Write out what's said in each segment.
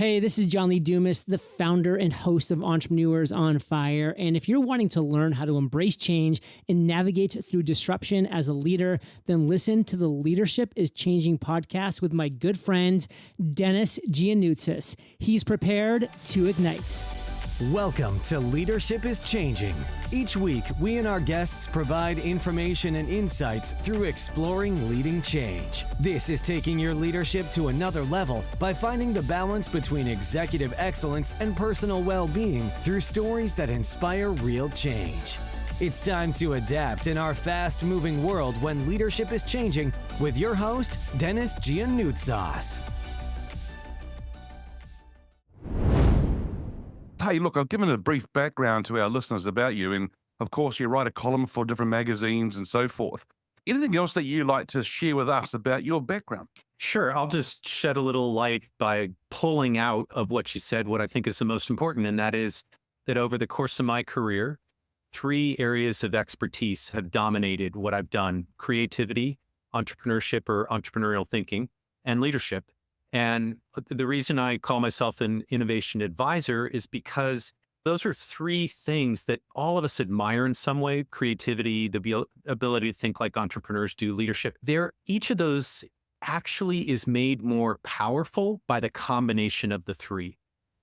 Hey, this is John Lee Dumas, the founder and host of Entrepreneurs on Fire. And if you're wanting to learn how to embrace change and navigate through disruption as a leader, then listen to the Leadership is Changing podcast with my good friend, Denis Gianoutsos. He's prepared to ignite. Welcome to Leadership is Changing. Each week, we and our guests provide information and insights through exploring leading change. This is taking your leadership to another level by finding the balance between executive excellence and personal well-being through stories that inspire real change. It's time to adapt in our fast-moving world when leadership is changing with your host, Denis Gianoutsos. Hey, look, I've given a brief background to our listeners about you, and of course, you write a column for different magazines and so forth. Anything else that you like to share with us about your background? Sure. I'll just shed a little light by pulling out of what you said what I think is the most important, and that is that over the course of my career, 3 areas of expertise have dominated what I've done: creativity, entrepreneurship or entrepreneurial thinking, and leadership. And the reason I call myself an innovation advisor is because those are 3 things that all of us admire in some way: creativity, the ability to think like entrepreneurs do, leadership. Each of those actually is made more powerful by the combination of the 3.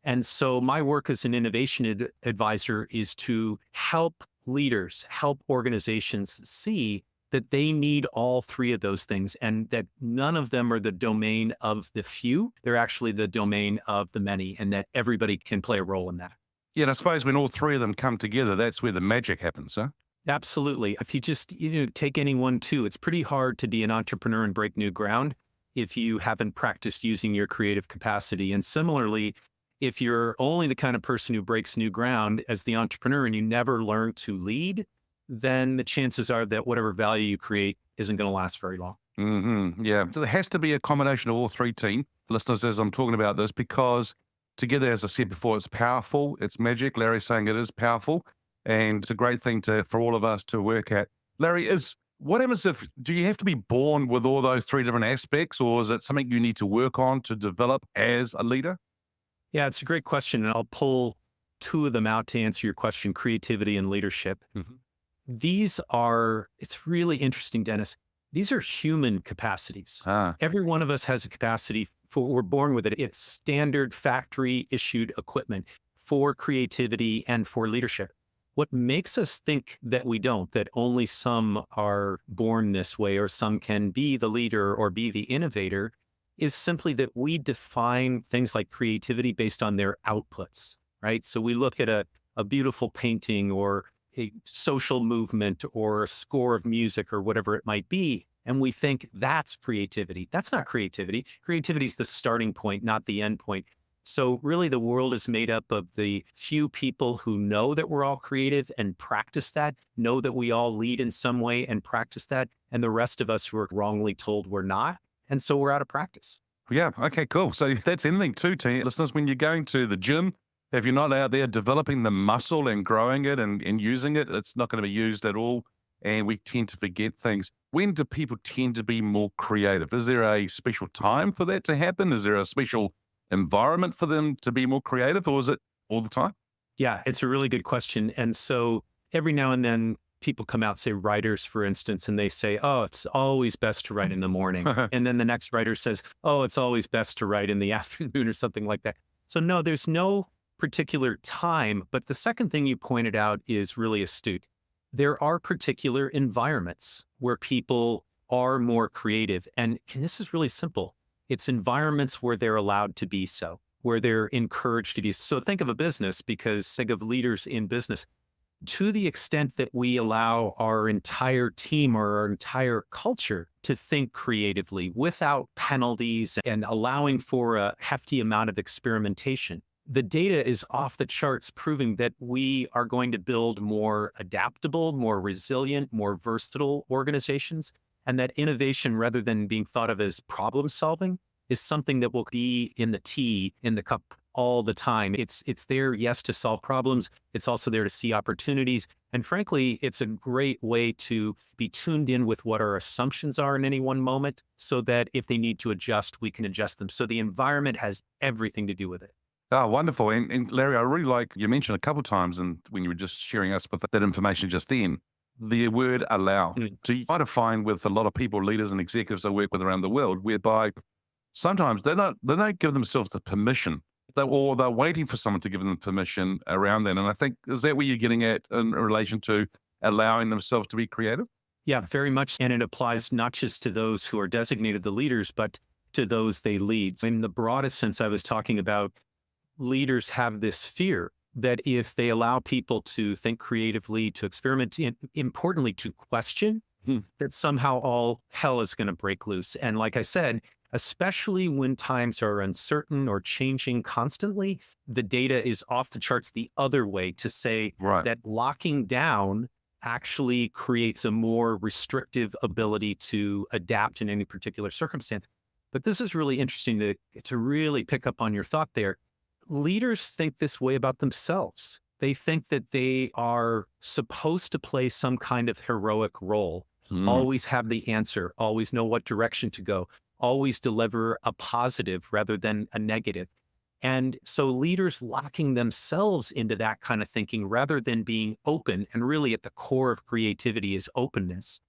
And so my work as an innovation advisor is to help leaders, help organizations see that they need all 3 of those things, and that none of them are the domain of the few. They're actually the domain of the many, and that everybody can play a role in that. Yeah, and I suppose when all 3 of them come together, that's where the magic happens, huh? Absolutely. If you just take any one, too, it's pretty hard to be an entrepreneur and break new ground if you haven't practiced using your creative capacity. And similarly, if you're only the kind of person who breaks new ground as the entrepreneur and you never learn to lead, then the chances are that whatever value you create isn't going to last very long. Mm-hmm. Yeah. So there has to be a combination of all 3 team listeners as I'm talking about this, because together, as I said before, it's powerful. It's magic. Larry's saying it is powerful, and it's a great thing for all of us to work at. Larry, what happens do you have to be born with all those 3 different aspects, or is it something you need to work on to develop as a leader? Yeah, it's a great question. And I'll pull 2 of them out to answer your question: creativity and leadership. Mm-hmm. It's really interesting, Dennis. These are human capacities. Every one of us has a capacity we're born with it. It's standard factory issued equipment for creativity and for leadership. What makes us think that we don't, that only some are born this way or some can be the leader or be the innovator, is simply that we define things like creativity based on their outputs, right? So we look at a beautiful painting or a social movement or a score of music or whatever it might be, and we think that's creativity. That's not creativity. Creativity is the starting point, not the end point. So really the world is made up of the few people who know that we're all creative and practice that, know that we all lead in some way and practice that, and the rest of us who are wrongly told we're not. And so we're out of practice. Yeah. Okay, cool. So that's anything too, listeners, when you're going to the gym, if you're not out there developing the muscle and growing it and using it, it's not going to be used at all. And we tend to forget things. When do people tend to be more creative? Is there a special time for that to happen? Is there a special environment for them to be more creative, or is it all the time? Yeah, it's a really good question. And so every now and then people come out, say writers, for instance, and they say, oh, it's always best to write in the morning. And then the next writer says, oh, it's always best to write in the afternoon or something like that. So no, there's no particular time. But the second thing you pointed out is really astute. There are particular environments where people are more creative. And this is really simple. It's environments where they're allowed to be so, where they're encouraged to be. So think of a business, because think of leaders in business. To the extent that we allow our entire team or our entire culture to think creatively without penalties and allowing for a hefty amount of experimentation, the data is off the charts proving that we are going to build more adaptable, more resilient, more versatile organizations, and that innovation, rather than being thought of as problem solving, is something that will be in the tea in the cup all the time. It's there, yes, to solve problems. It's also there to see opportunities. And frankly, it's a great way to be tuned in with what our assumptions are in any one moment so that if they need to adjust, we can adjust them. So the environment has everything to do with it. Oh, wonderful. And Larry, I really like, you mentioned a couple of times, and when you were just sharing us with that information just then, the word allow. So you might find with a lot of people, leaders and executives I work with around the world, whereby sometimes they don't give themselves the permission, or they're waiting for someone to give them permission around that. And I think, is that where you're getting at in relation to allowing themselves to be creative? Yeah, very much. And it applies not just to those who are designated the leaders, but to those they lead. In the broadest sense, I was talking about leaders have this fear that if they allow people to think creatively, to experiment, and importantly, to question, that somehow all hell is going to break loose. And like I said, especially when times are uncertain or changing constantly, the data is off the charts the other way to say that locking down actually creates a more restrictive ability to adapt in any particular circumstance. But this is really interesting to really pick up on your thought there. Leaders think this way about themselves. They think that they are supposed to play some kind of heroic role, always have the answer, always know what direction to go, always deliver a positive rather than a negative. And so leaders locking themselves into that kind of thinking rather than being open, and really at the core of creativity is openness.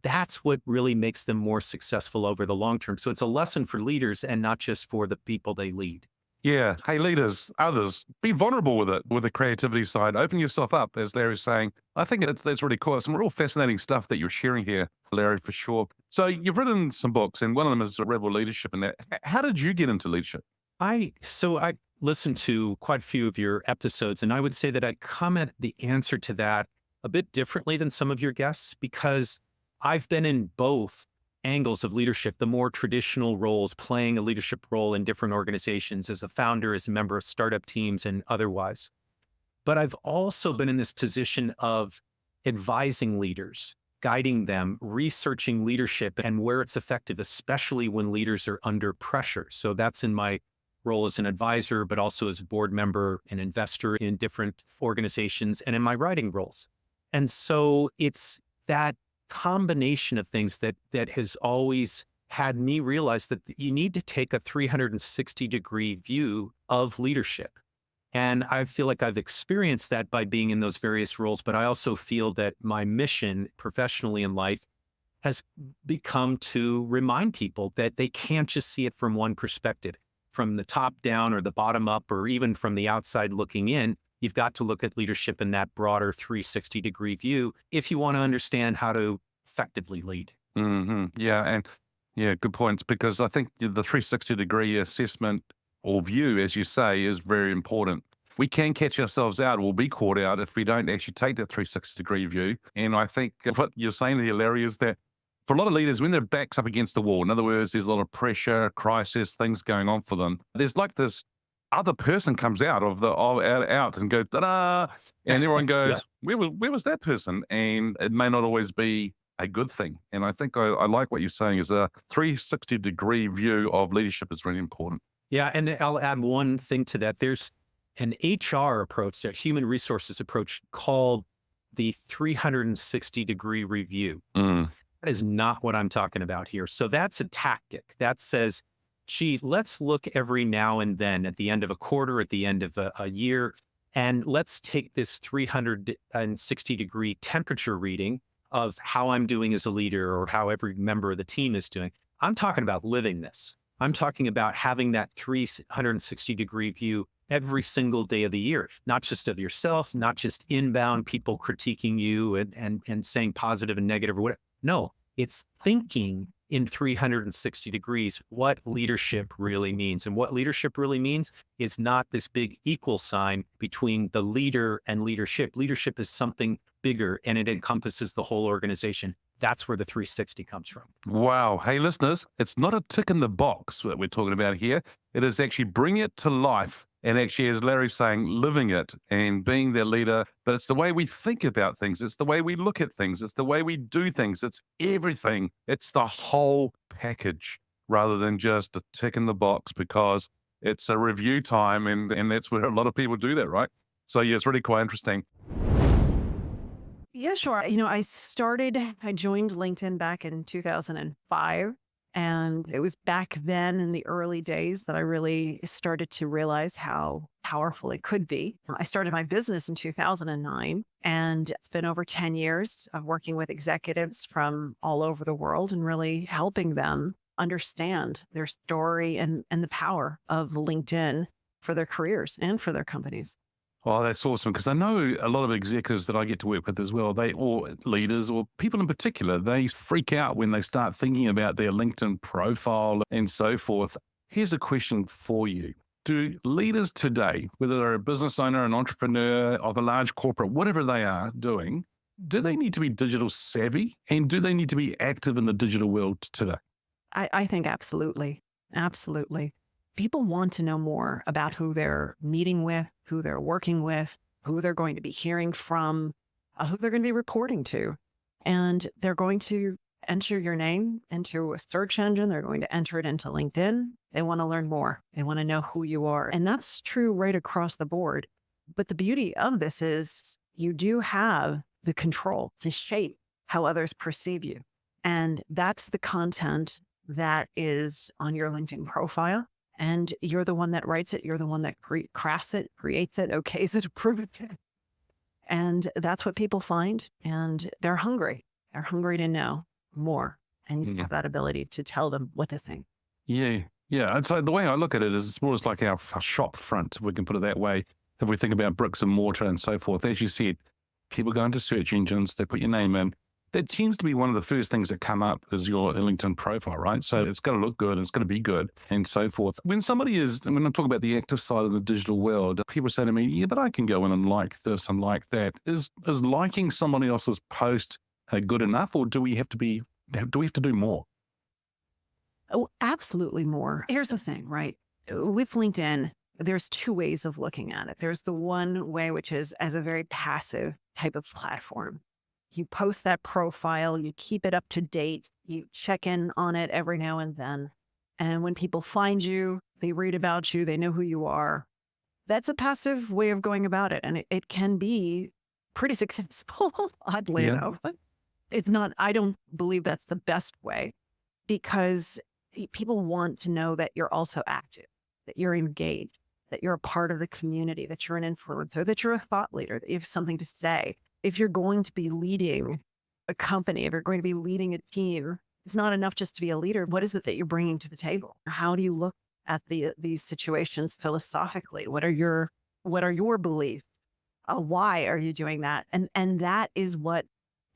That's what really makes them more successful over the long term. So it's a lesson for leaders and not just for the people they lead. Yeah. Hey, leaders, others, be vulnerable with it, with the creativity side. Open yourself up, as Larry's saying. I think that's really cool. Some real fascinating stuff that you're sharing here, Larry, for sure. So you've written some books, and one of them is Rebel Leadership. And how did you get into leadership? I listened to quite a few of your episodes, and I would say that I come at the answer to that a bit differently than some of your guests, because I've been in both angles of leadership, the more traditional roles, playing a leadership role in different organizations as a founder, as a member of startup teams and otherwise. But I've also been in this position of advising leaders, guiding them, researching leadership and where it's effective, especially when leaders are under pressure. So that's in my role as an advisor, but also as a board member, an investor in different organizations, and in my writing roles. And so it's that combination of things that has always had me realize that you need to take a 360-degree view of leadership. And I feel like I've experienced that by being in those various roles, but I also feel that my mission professionally in life has become to remind people that they can't just see it from one perspective, from the top down or the bottom up, or even from the outside looking in. You've got to look at leadership in that broader 360-degree view if you want to understand how to effectively lead. Yeah, and good points, because I think the 360-degree assessment or view, as you say, is very important. We can catch ourselves out, or be caught out, if we don't actually take that 360-degree view. And I think what you're saying there, Larry, is that for a lot of leaders, when their back's up against the wall, in other words, there's a lot of pressure, crisis, things going on for them, there's like this other person comes out out and goes, ta-da, and everyone goes, where was that person? And it may not always be a good thing. And I think I like what you're saying, is a 360-degree view of leadership is really important. Yeah, and I'll add one thing to that. There's an HR approach, a human resources approach called the 360-degree review. That is not what I'm talking about here. So that's a tactic that says, gee, let's look every now and then at the end of a quarter, at the end of a year, and let's take this 360-degree temperature reading of how I'm doing as a leader or how every member of the team is doing. I'm talking about living this. I'm talking about having that 360-degree view every single day of the year, not just of yourself, not just inbound people critiquing you and saying positive and negative or whatever. No, it's thinking in 360 degrees what leadership really means. And what leadership really means is not this big equal sign between the leader and leadership. Leadership is something bigger, and it encompasses the whole organization. That's where the 360 comes from. Wow. Hey, listeners, it's not a tick in the box that we're talking about here. It is actually bringing it to life. And actually, as Larry's saying, living it and being their leader. But it's the way we think about things. It's the way we look at things. It's the way we do things. It's everything. It's the whole package rather than just a tick in the box, because it's a review time, and that's where a lot of people do that, right? So yeah, it's really quite interesting. Yeah, sure. I joined LinkedIn back in 2005. And it was back then in the early days that I really started to realize how powerful it could be. I started my business in 2009, and it's been over 10 years of working with executives from all over the world and really helping them understand their story and the power of LinkedIn for their careers and for their companies. Oh, that's awesome. Because I know a lot of executives that I get to work with as well, or leaders or people in particular, they freak out when they start thinking about their LinkedIn profile and so forth. Here's a question for you. Do leaders today, whether they're a business owner, an entrepreneur, of a large corporate, whatever they are doing, do they need to be digital savvy? And do they need to be active in the digital world today? I think absolutely. Absolutely. People want to know more about who they're meeting with, who they're working with, who they're going to be hearing from, who they're going to be reporting to. And they're going to enter your name into a search engine. They're going to enter it into LinkedIn. They want to learn more. They want to know who you are. And that's true right across the board. But the beauty of this is you do have the control to shape how others perceive you. And that's the content that is on your LinkedIn profile. And you're the one that writes it. You're the one that crafts it, creates it, okays it, approves it. And that's what people find. And they're hungry. They're hungry to know more. And you have that ability to tell them what to think. Yeah. Yeah. And so the way I look at it is it's more as like our shop front, if we can put it that way. If we think about bricks and mortar and so forth, as you said, people go into search engines, they put your name in. That tends to be one of the first things that come up is your LinkedIn profile, right? So it's going to look good, it's going to be good and so forth. When I'm talking about the active side of the digital world, people say to me, yeah, but I can go in and like this and like that. Is liking somebody else's post good enough, or do we have to do more? Oh, absolutely more. Here's the thing, right? With LinkedIn, there's two ways of looking at it. There's the one way, which is as a very passive type of platform. You post that profile, you keep it up to date, you check in on it every now and then. And when people find you, they read about you, they know who you are. That's a passive way of going about it. And it can be pretty successful, oddly enough. It's not, I don't believe that's the best way, because people want to know that you're also active, that you're engaged, that you're a part of the community, that you're an influencer, that you're a thought leader, that you have something to say. If you're going to be leading a company, if you're going to be leading a team, it's not enough just to be a leader. What is it that you're bringing to the table? How do you look at these situations philosophically? What are your beliefs? Why are you doing that? And that is what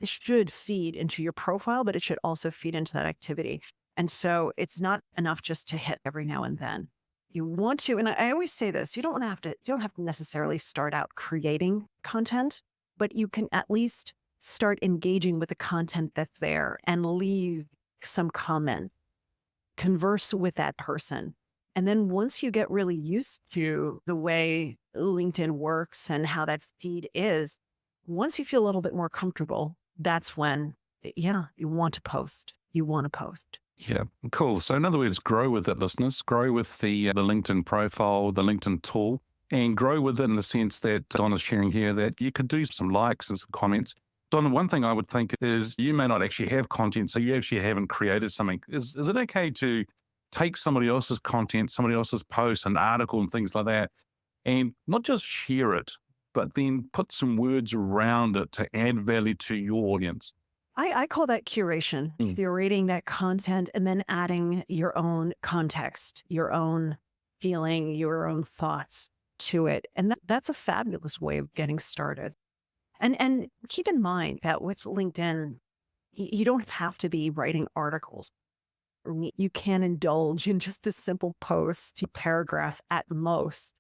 should feed into your profile, but it should also feed into that activity. And so it's not enough just to hit every now and then. You want to, and I always say this, you don't have to necessarily start out creating content, but you can at least start engaging with the content that's there and leave some comment, converse with that person. And then once you get really used to the way LinkedIn works and how that feed is, once you feel a little bit more comfortable, that's when, you want to post. You want to post. Yeah, cool. So in other words, grow with it, listeners. Grow with the LinkedIn profile, the LinkedIn tool, and grow with it in the sense that Donna's sharing here, that you could do some likes and some comments. Donna, one thing I would think is you may not actually have content, so you actually haven't created something. Is it okay to take somebody else's content, somebody else's post, an article and things like that, and not just share it, but then put some words around it to add value to your audience? I call that curation, curating that content and then adding your own context, your own feeling, your own thoughts to it. And that's a fabulous way of getting started. And keep in mind that with LinkedIn, you don't have to be writing articles. You can indulge in just a simple post, a paragraph at most.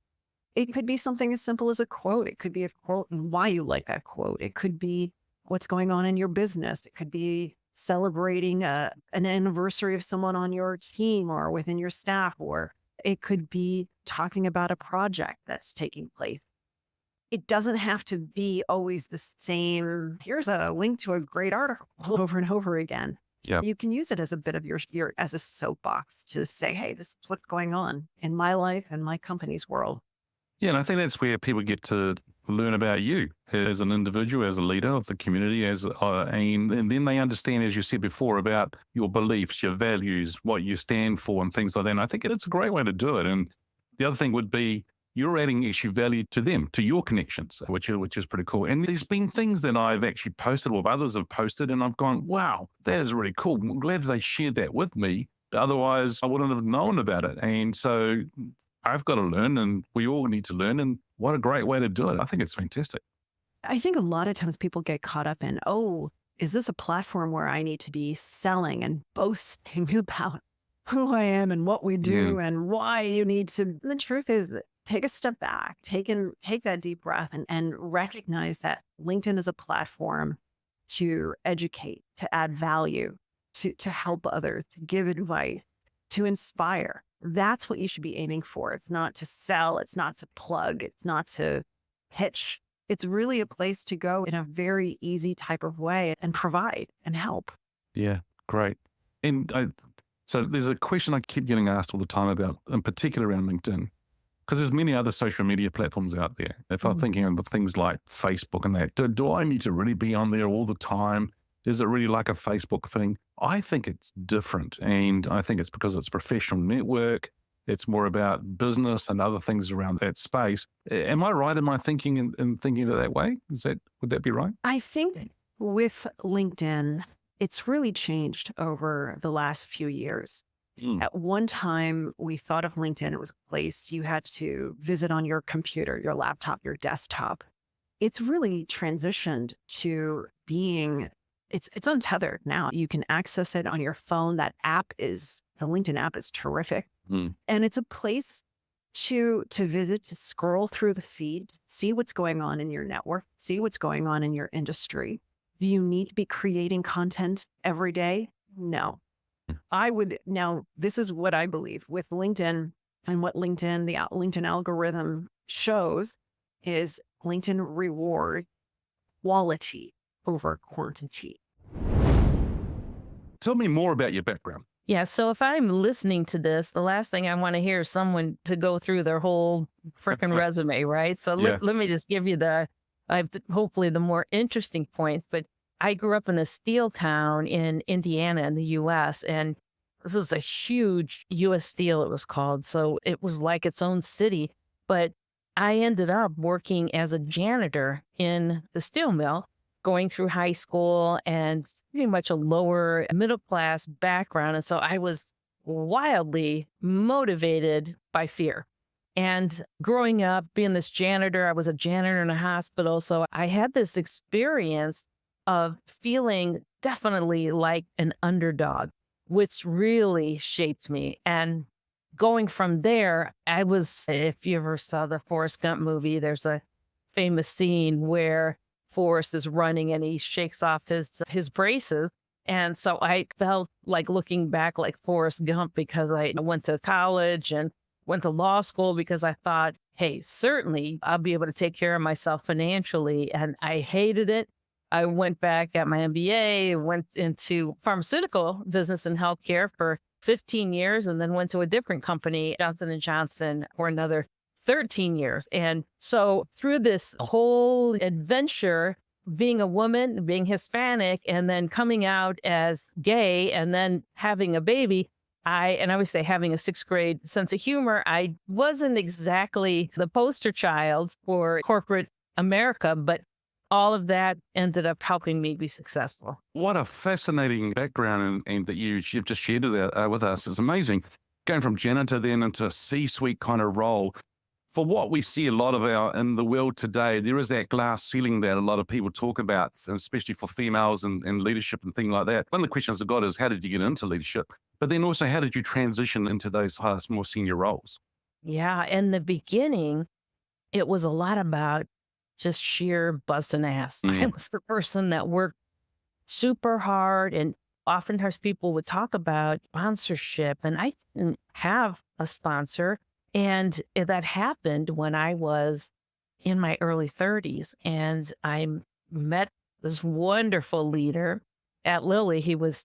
It could be something as simple as a quote. It could be a quote and why you like that quote. It could be what's going on in your business. It could be celebrating an anniversary of someone on your team or within your staff, or it could be talking about a project that's taking place. It doesn't have to be always the same. Here's a link to a great article over and over again. Yeah. You can use it as a bit of your as a soapbox to say, hey, this is what's going on in my life and my company's world. Yeah, and I think that's where people get to learn about you as an individual, as a leader of the community, and then they understand, as you said before, about your beliefs, your values, what you stand for, and things like that. And I think it's a great way to do it. And the other thing would be you're adding actually value to them, to your connections, which is pretty cool. And there's been things that I've actually posted or others have posted, and I've gone, wow, that is really cool. I'm glad they shared that with me. Otherwise, I wouldn't have known about it. And so I've got to learn, and we all need to learn. And what a great way to do it. I think it's fantastic. I think a lot of times people get caught up in, oh, is this a platform where I need to be selling and boasting about who I am and what we do and why you need to. The truth is, take a step back, take that deep breath and recognize that LinkedIn is a platform to educate, to add value, to help others, to give advice, to inspire. That's what you should be aiming for. It's not to sell. It's not to plug. It's not to pitch. It's really a place to go in a very easy type of way and provide and help. Yeah, great. And so there's a question I keep getting asked all the time about, in particular around LinkedIn, because there's many other social media platforms out there. If I'm thinking of the things like Facebook and that, do I need to really be on there all the time? Is it really like a Facebook thing? I think it's different. And I think it's because it's professional network. It's more about business and other things around that space. Am I right in my thinking in thinking of that way? Would that be right? I think with LinkedIn, it's really changed over the last few years. At one time, we thought of LinkedIn, it was a place you had to visit on your computer, your laptop, your desktop. It's really transitioned to being, it's untethered now. You can access it on your phone. The LinkedIn app is terrific. And it's a place to visit, to scroll through the feed, see what's going on in your network, see what's going on in your industry. Do you need to be creating content every day? No. Now, this is what I believe with LinkedIn and what the LinkedIn algorithm shows is LinkedIn reward quality over quantity. Tell me more about your background. Yeah. So if I'm listening to this, the last thing I want to hear is someone to go through their whole freaking resume, right? So let me just give you hopefully the more interesting points. But I grew up in a steel town in Indiana in the U.S. And this was a huge U.S. Steel, it was called. So it was like its own city. But I ended up working as a janitor in the steel mill, going through high school and pretty much a lower middle class background. And so I was wildly motivated by fear. And growing up, being this janitor, I was a janitor in a hospital. So I had this experience of feeling definitely like an underdog, which really shaped me. And going from there, if you ever saw the Forrest Gump movie, there's a famous scene where Forrest is running and he shakes off his braces. And so I felt like looking back like Forrest Gump because I went to college and went to law school because I thought, hey, certainly I'll be able to take care of myself financially. And I hated it. I went back, got my MBA, went into pharmaceutical business and healthcare for 15 years, and then went to a different company, Johnson & Johnson, for another 13 years. And so through this whole adventure, being a woman, being Hispanic, and then coming out as gay, and then having a baby, I always say having a sixth grade sense of humor, I wasn't exactly the poster child for corporate America, but all of that ended up helping me be successful. What a fascinating background and that you've just shared with us. It's amazing. Going from janitor then into a C-suite kind of role. For what we see a lot of in the world today, there is that glass ceiling that a lot of people talk about, especially for females and leadership and things like that. One of the questions I've got is, how did you get into leadership? But then also, how did you transition into those more senior roles? Yeah. In the beginning, it was a lot about just sheer busting ass. I was the person that worked super hard, and oftentimes people would talk about sponsorship, and I didn't have a sponsor. And that happened when I was in my early 30s, and I met this wonderful leader at Lilly. He was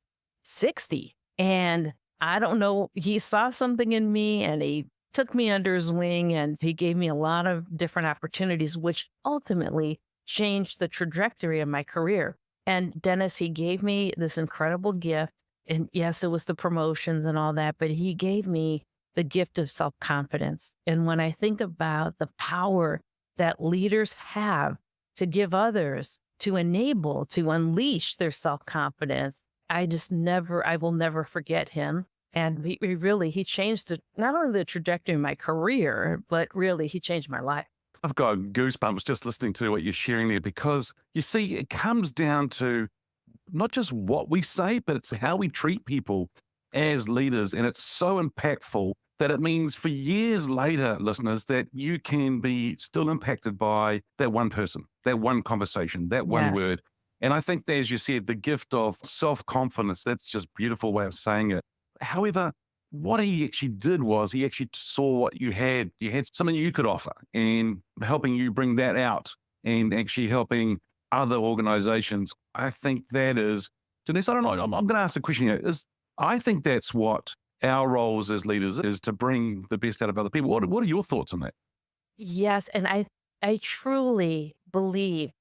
60. And I don't know, he saw something in me and he took me under his wing and he gave me a lot of different opportunities, which ultimately changed the trajectory of my career. And Dennis, he gave me this incredible gift. And yes, it was the promotions and all that, but he gave me the gift of self-confidence. And when I think about the power that leaders have to give others, to enable, to unleash their self-confidence, I will never forget him. And he changed not only the trajectory of my career, but really he changed my life. I've got goosebumps just listening to what you're sharing there, because you see, it comes down to not just what we say, but it's how we treat people as leaders. And it's so impactful that it means for years later, listeners, that you can be still impacted by that one person, that one conversation, that one word. And I think that, as you said, the gift of self-confidence, that's just a beautiful way of saying it. However, what he actually did was he actually saw what you had. You had something you could offer, and helping you bring that out and actually helping other organizations. I think that is, Denice, I don't know, I'm going to ask the question here. I think that's what our roles as leaders is, to bring the best out of other people. What are your thoughts on that? Yes. And I truly believe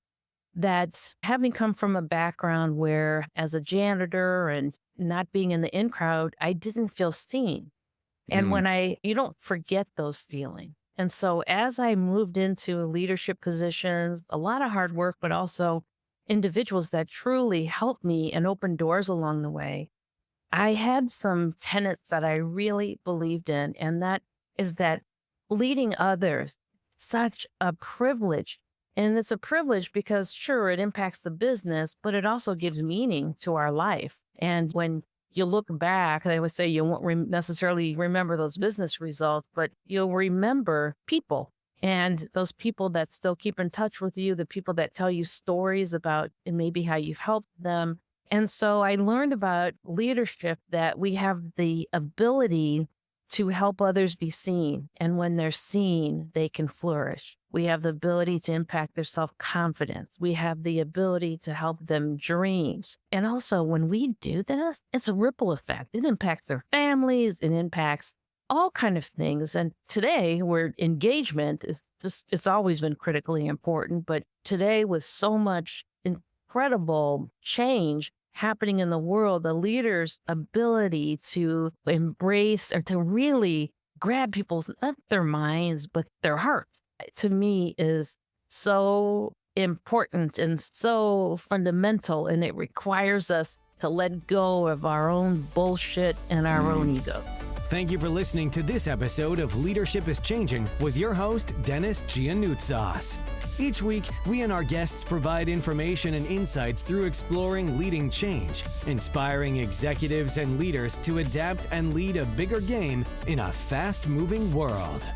that, having come from a background where, as a janitor and not being in the in crowd, I didn't feel seen. And you don't forget those feelings. And so as I moved into leadership positions, a lot of hard work, but also individuals that truly helped me and opened doors along the way, I had some tenets that I really believed in. And that is that leading others, such a privilege. And it's a privilege because, sure, it impacts the business, but it also gives meaning to our life. And when you look back, they would say you won't necessarily remember those business results, but you'll remember people, and those people that still keep in touch with you, the people that tell you stories about and maybe how you've helped them. And so I learned about leadership, that we have the ability to help others be seen. And when they're seen, they can flourish. We have the ability to impact their self-confidence. We have the ability to help them dream. And also, when we do this, it's a ripple effect. It impacts their families. It impacts all kind of things. And today, where engagement is it's always been critically important. But today, with so much incredible change happening in the world, the leader's ability to embrace, or to really grab people's, not their minds, but their hearts, to me is so important and so fundamental. And it requires us to let go of our own bullshit and our own ego. Thank you for listening to this episode of Leadership is Changing with your host, Denis Gianoutsos. Each week, we and our guests provide information and insights through exploring leading change, inspiring executives and leaders to adapt and lead a bigger game in a fast-moving world.